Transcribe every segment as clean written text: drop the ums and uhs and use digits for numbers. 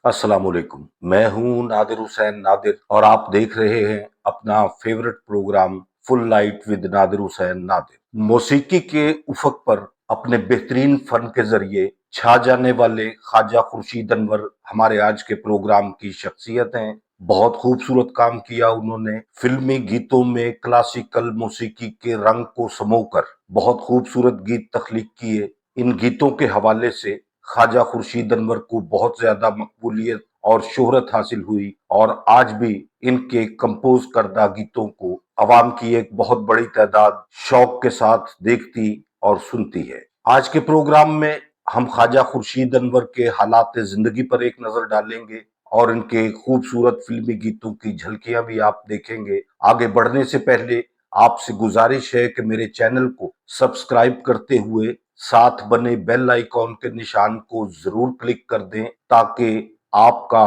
अस्सलामुअलैकुम। मैं हूं नादिर हुसैन नादिर और आप देख रहे हैं अपना favourite programme full light with Nadir Hussain Nadir. मौसीकी के उफक पर अपने बेहतरीन फन के जरिए छा जाने वाले ख्वाजा खुर्शीद अनवर हमारे आज के प्रोग्राम की शख्सियत हैं। बहुत खूबसूरत काम किया उन्होंने। फिल्मी गीतों में क्लासिकल मौसीकी के रंग को समोकर बहुत खूबसूरत गीत तख्लीक किए। इन गीतों के हवाले से ख्वाजा खुर्शीद अनवर को बहुत ज्यादा मकबूलियत और शोहरत हासिल हुई और आज भी इनके कंपोज करदा गीतों को अवाम की एक बहुत बड़ी तादाद शौक के साथ देखती और सुनती है। आज के प्रोग्राम में हम ख्वाजा खुर्शीद अनवर के हालात जिंदगी पर एक नजर डालेंगे और इनके खूबसूरत फिल्मी गीतों की झलकियां भी आप देखेंगे। आगे बढ़ने से पहले आपसे गुजारिश है कि मेरे चैनल को सब्सक्राइब करते हुए साथ बने बेल आइकॉन के निशान को जरूर क्लिक कर दें ताकि आपका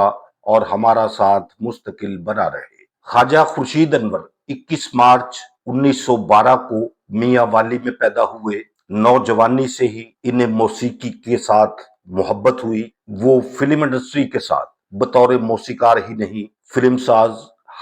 और हमारा साथ मुस्तकिल बना रहे। ख्वाजा खुर्शीद अनवर 21 मार्च 1912 को मियां वाली में पैदा हुए। नौजवानी से ही इन्हें मौसीकी के साथ मोहब्बत हुई। वो फिल्म इंडस्ट्री के साथ बतौर मौसीकार ही नहीं, फिल्म साज,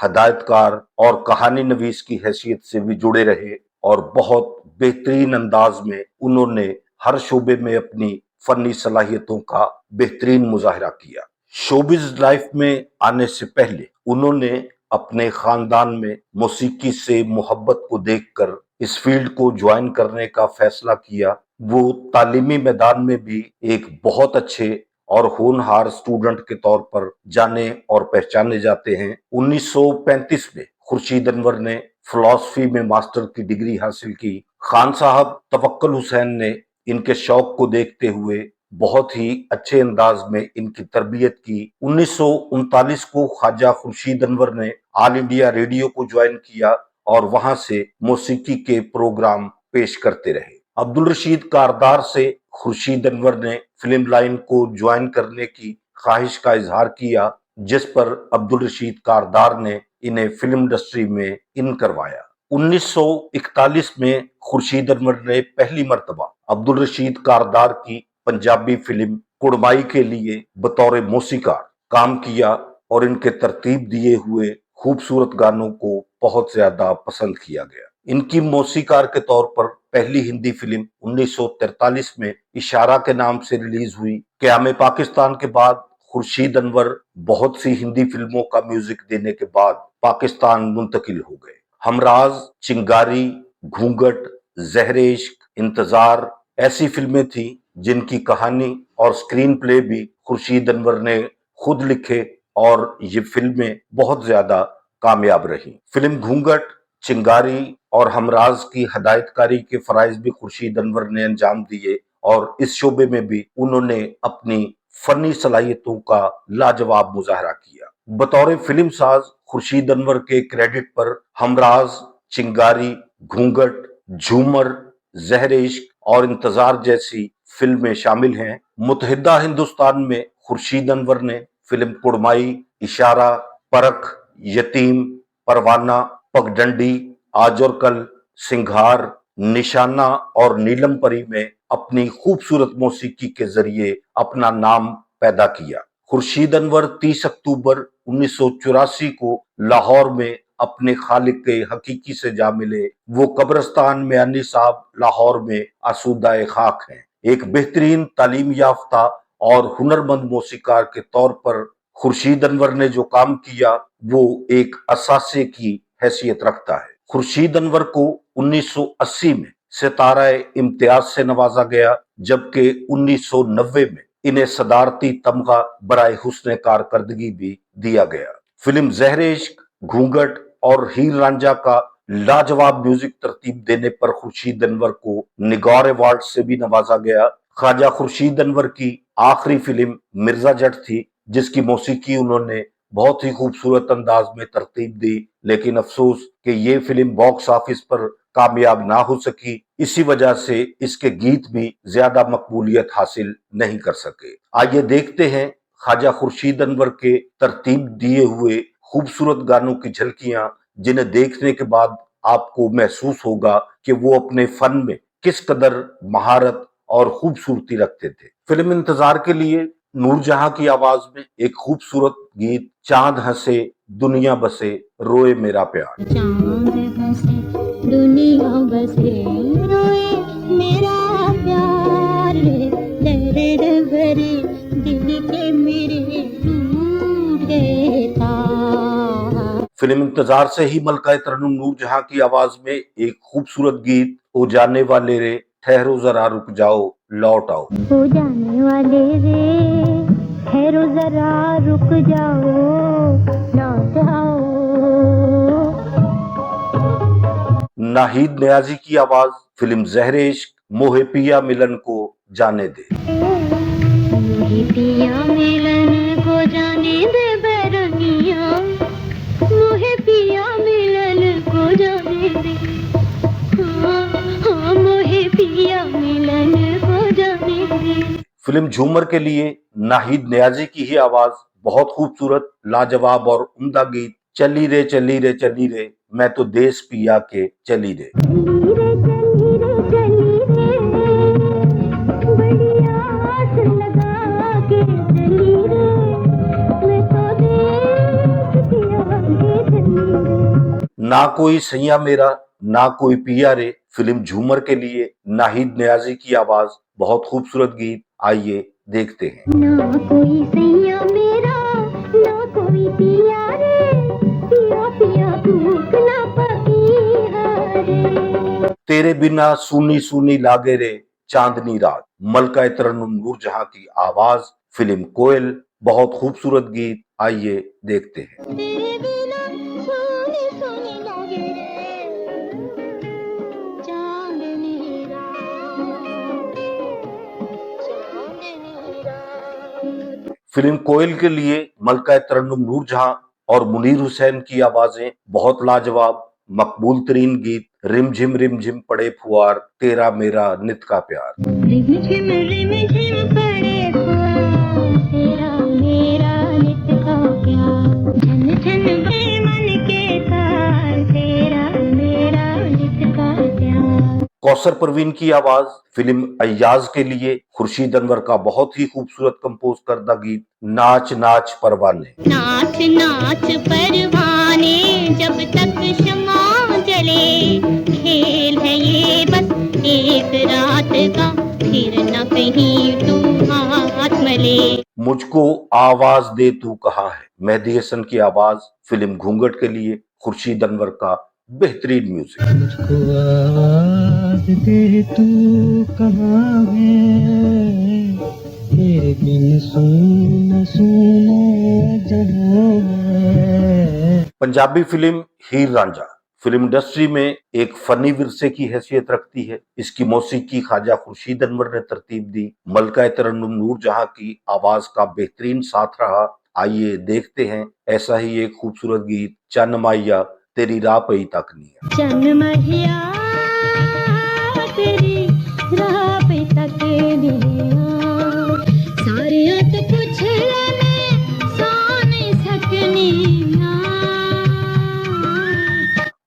हदायतकार और कहानी नवीस की हैसियत से भी जुड़े रहे और बहुत बेहतरीन अंदाज में उन्होंने हर शोबे में अपनी फनी सलाहियतों का बेहतरीन मुजाहरा किया। शोबिज लाइफ में आने से पहले उन्होंने अपने खानदान में मौसीकी से मोहब्बत को देखकर इस फील्ड को ज्वाइन करने का फैसला किया। वो तालीमी मैदान में भी एक बहुत अच्छे और होनहार स्टूडेंट के तौर पर जाने और पहचाने जाते हैं। 1935 में खुर्शीद अनवर ने फिलॉसफी में मास्टर की डिग्री हासिल की। खान साहब तवक्कुल हुसैन ने इनके शौक को देखते हुए बहुत ही अच्छे अंदाज में इनकी तरबियत की। 1939 को ख्वाजा खुर्शीद अनवर ने ऑल इंडिया रेडियो को ज्वाइन किया और वहां से मौसीकी के प्रोग्राम पेश करते रहे। अब्दुल रशीद कारदार से खुर्शीद अनवर ने फिल्म लाइन को ज्वाइन करने की ख्वाहिश का इजहार किया, जिस पर अब्दुल रशीद कारदार ने इन्हें फिल्म इंडस्ट्री में इन करवाया। 1941 में खुर्शीद अनवर ने पहली मर्तबा अब्दुल रशीद कारदार की पंजाबी फिल्म कुड़माई के लिए बतौर मौसीकार काम किया और इनके तरतीब दिए हुए खूबसूरत गानों को बहुत ज्यादा पसंद किया गया। इनकी मौसीकार के तौर पर पहली हिंदी फिल्म 1943 में इशारा के नाम से रिलीज हुई। क़याम पाकिस्तान के बाद खुर्शीद अनवर बहुत सी हिंदी फिल्मों का म्यूजिक देने के बाद पाकिस्तान मुंतकिल हो गए। हमराज, चिंगारी, घूंघट, ज़हरे इश्क, इंतजार ऐसी फिल्में थी जिनकी कहानी और स्क्रीन प्ले भी खुर्शीद अनवर ने खुद लिखे और ये फिल्में बहुत ज्यादा कामयाब रही। फिल्म घूंघट, चिंगारी और हमराज की हदायतकारी के फराइज भी खुर्शीद अनवर ने अंजाम दिए और इस शोबे में भी उन्होंने अपनी फनी सलाहियतों का लाजवाब मुजाहरा किया। बतौर फिल्म साज खुर्शीद अनवर के क्रेडिट पर हमराज, चिंगारी, घूंघट, झूमर, ज़हरे इश्क और इंतजार जैसी फिल्में शामिल हैं। मुतहिदा हिंदुस्तान में खुर्शीद अनवर ने फिल्म कुड़माई, इशारा, परख, यतीम, परवाना, पगडंडी, आज और कल, सिंघार, निशाना और नीलम परी में अपनी खूबसूरत मौसीकी के जरिए अपना नाम पैदा किया। खुर्शीद अनवर 30 अक्टूबर 1984 को लाहौर में अपने खालिक के हकीकी से जा मिले। वो कब्रिस्तान में अन्नी साहब लाहौर में आसूदाए खाक हैं। एक बेहतरीन तालीम याफ्ता और हुनरमंद मौसीकार के तौर पर खुर्शीद अनवर ने जो काम किया वो एक असासे की हैसियत रखता है। खुर्शीद अनवर को 1980 में सितारा इम्तियाज से नवाजा गया, जबकि 1990 में इन्हें सदारती तमगा बराए हुस्न कारकर्दगी भी दिया गया। फिल्म ज़हरे इश्क, घूंघट और हीर रांझा का लाजवाब म्यूजिक तरतीब देने पर खुर्शीद अनवर को निगार अवार्ड से भी नवाजा गया। ख्वाजा खुर्शीद अनवर की आखिरी फिल्म मिर्जा जट थी, जिसकी मौसीकी उन्होंने बहुत ही खूबसूरत अंदाज में तरतीब दी, लेकिन अफसोस कि ये फिल्म बॉक्स ऑफिस पर कामयाब ना हो सकी। इसी वजह से इसके गीत भी ज्यादा मकबूलियत हासिल नहीं कर सके। आइए देखते हैं ख्वाजा खुर्शीद अनवर के तरतीब दिए हुए खूबसूरत गानों की झलकियां, जिन्हें देखने के बाद आपको महसूस होगा कि वो अपने फन में किस कदर महारत और खूबसूरती रखते थे। फिल्म इंतजार के लिए नूरजहां की आवाज में एक खूबसूरत गीत चांद हंसे दुनिया बसे रोए मेरा प्यार। चांद हंसे दुनिया बसे रोए मेरा प्यार, दर्द भरे दिल के मेरे टूट गए तार। फिल्म इंतजार से ही मलका तरन्नुम नूरजहां की आवाज में एक खूबसूरत गीत ओ जाने वाले रे ठहरो जरा रुक जाओ लौट आओ। हो जाने वाले रे ठहरो जरा रुक जाओ लौट आओ। नाहिद नियाजी की आवाज फिल्म ज़हरे इश्क मोहे पिया मिलन को जाने दे। मोहे पिया मिलन को जाने दे बैरनिया, मोहे पिया मिलन को जाने दे, हाँ हाँ मोहे पिया मिलन को जाने दे। फिल्म झूमर के लिए नाहिद नियाजी की ही आवाज बहुत खूबसूरत, लाजवाब और उम्दा गीत चली रे चली रे चली रे मैं तो देश पिया के चली रे। चली रे चली रे चली रे बड़ी आस लगा के चली रे मैं तो देश पिया के चली रे। ना कोई सैया मेरा ना कोई पिया रे फिल्म झूमर के लिए नाहिद नियाजी की आवाज बहुत खूबसूरत गीत, आइए देखते हैं। ना कोई सैया मेरा ना कोई पिया रे, पिया पिया भूख ना पपिया रे। तेरे बिना सूनी सूनी लागे रे चांदनी रात, मलका तरन्नुम नूरजहां की आवाज फिल्म कोयल बहुत खूबसूरत गीत, आइए देखते हैं। तेरे बिना सोनी सोनी लागे रे चांदनी रात, चांदनी रात। फिल्म कोयल के लिए मलका तरन्नुम नूरजहां और मुनीर हुसैन की आवाजें बहुत लाजवाब, मकबूल तरीन गीत रिम झिम पड़े फुआर तेरा मेरा नित का प्यार। रिम झिम पड़े फुआर तेरा मेरा नित का प्यार, झन झन बहे मन के तार तेरा मेरा नित का प्यार। कौसर परवीन की आवाज फिल्म अय्याज के लिए खुर्शीद अनवर का बहुत ही खूबसूरत कंपोज करदा गीत नाच नाच परवाने। नाच नाच परवाने जब तक शमा जले, खेल है ये बस एक रात का फिर न कहीं तू हाथ मले। मुझको आवाज दे तू कहाँ है मेहदी हसन की आवाज फिल्म घूंघट के लिए खुर्शीद अनवर का बेहतरीन म्यूजिक। मुझको आवाज दे तू कहाँ है, तेरे बिन सुन सुन जहां है। पंजाबी फिल्म हीर रांझा फिल्म इंडस्ट्री में एक फनी विरसे की हैसियत रखती है। इसकी मौसीकी ख्वाजा खुर्शीद अनवर ने तरतीब दी, मलका तरन्नुम नूरजहां की आवाज का बेहतरीन साथ रहा। आइए देखते हैं ऐसा ही एक खूबसूरत गीत चन्न माइया तेरी राह पई तकनी। चन्न महिया तेरी राह पे तकनी, सारे तो कुछ लेने साने सकनी।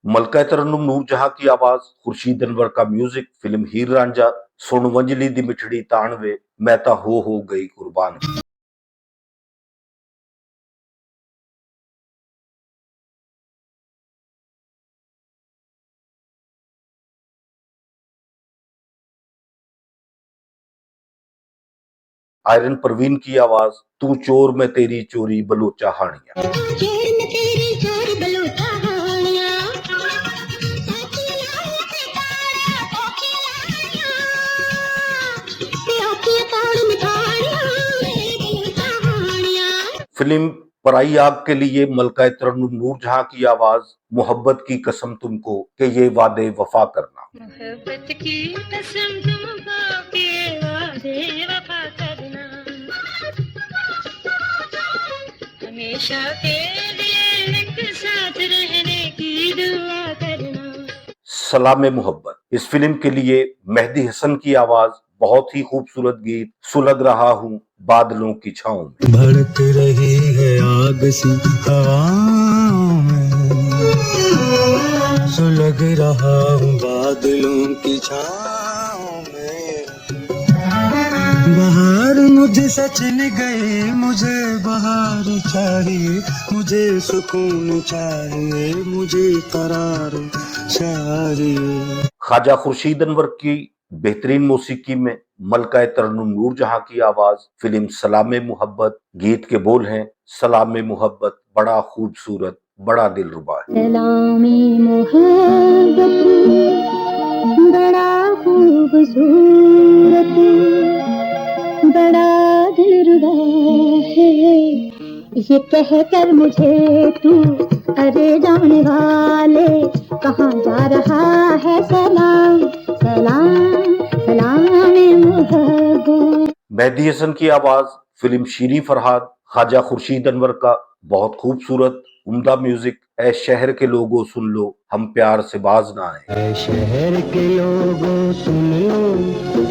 मलका तरन्नुम नूरजहां की आवाज खुर्शीद अनवर का म्यूजिक फिल्म हीर रांझा सुन वंजली दी मिठड़ी ताणवे मैं ता हो गई कुर्बान। आयरन परवीन की आवाज तू चोर में तेरी चोरी बलोचा हानिया। चोर में तेरी चोरी बलोचा हानिया, फिल्म पराई आग के लिए मलका तरन्नुम नूरजहां की आवाज मोहब्बत की कसम तुमको के ये वादे वफा करना। मोहब्बत की कसम तुमको के वादे वफा करना, हमेशा तेरे एक साथ रहने की दुआ करना। सलामे मोहब्बत इस फिल्म के लिए मेहदी हसन की आवाज बहुत ही खूबसूरत गीत सुलग रहा हूँ बादलों की छांव में। भड़क रही है आग सी हवाओं में, सुलग रहा हूँ बादलों की छाँव में। से छिन गई मुझे बहार चाहिए, मुझे सुकून चाहिए, मुझे करार चाहिए। ख्वाजा खुर्शीद अनवर की बेहतरीन मौसीकी में मलका तरन्नुम नूरजहां की आवाज, फिल्म सलाम मोहब्बत। गीत के बोल हैं, सलाम मोहब्बत बड़ा खूबसूरत बड़ा दिलरुबा है। सलामी मोहब्बत बड़ा खूबसूरत बड़ा दिलरुबा है, ये कहकर मुझे तू अरे जाने वाले कहाँ जा रहा है, सलाम सलाम सलाम मोहब्बत। मेहदी हसन की आवाज, फिल्म शीरी फरहाद। ख्वाजा खुर्शीद अनवर का बहुत खूबसूरत उम्दा म्यूजिक। ऐ शहर के लोगों सुन लो हम प्यार से बाज ना आए। ऐ शहर के लोगों सुन लो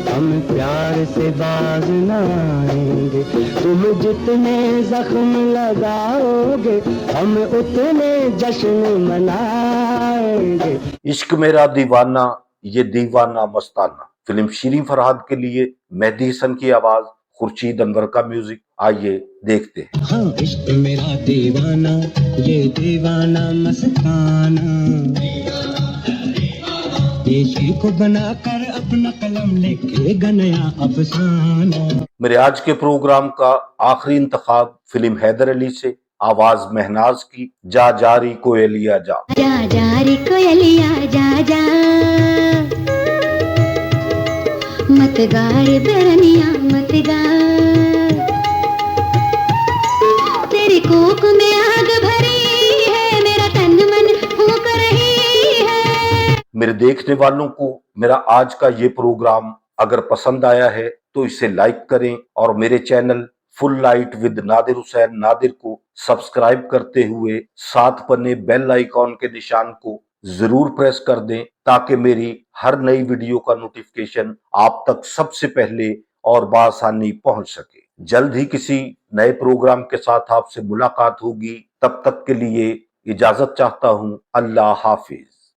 हम प्यार से बाज न आएंगे, तुम जितने जख्म लगाओगे हम उतने जश्न मनाएंगे। इश्क मेरा दीवाना ये दीवाना मस्ताना। फिल्म शीरी फरहाद के लिए मेहदी हसन की आवाज, खुर्शीद अनवर का म्यूजिक। आइए देखते हैं। हाँ इश्क मेरा दीवाना ये दीवाना मस्ताना, इसी को बनाकर अपना कलम लिखेगा नया अफसाना। मेरे आज के प्रोग्राम का आखिरी इंतखाब फिल्म हैदर अली से, आवाज महनाज की, जा जारी कोयलिया जा। जा जा रे कोयलिया जा जा, मत गा रे बेरनिया मत गा, तेरी कोख में आग भरी है, मेरा तन मन फूंक रही है। मेरे देखने वालों को मेरा आज का ये प्रोग्राम अगर पसंद आया है तो इसे लाइक करें और मेरे channel full light with Nadir Hussain Nadir को सब्सक्राइब करते हुए साथ बने बेल आइकॉन के निशान को जरूर प्रेस कर दें, ताकि मेरी हर नई वीडियो का नोटिफिकेशन आप तक सबसे पहले और बआसानी पहुंच सके। जल्द ही किसी नए प्रोग्राम के साथ आपसे मुलाकात होगी। तब तक के लिए इजाजत चाहता हूं। अल्लाह हाफिज।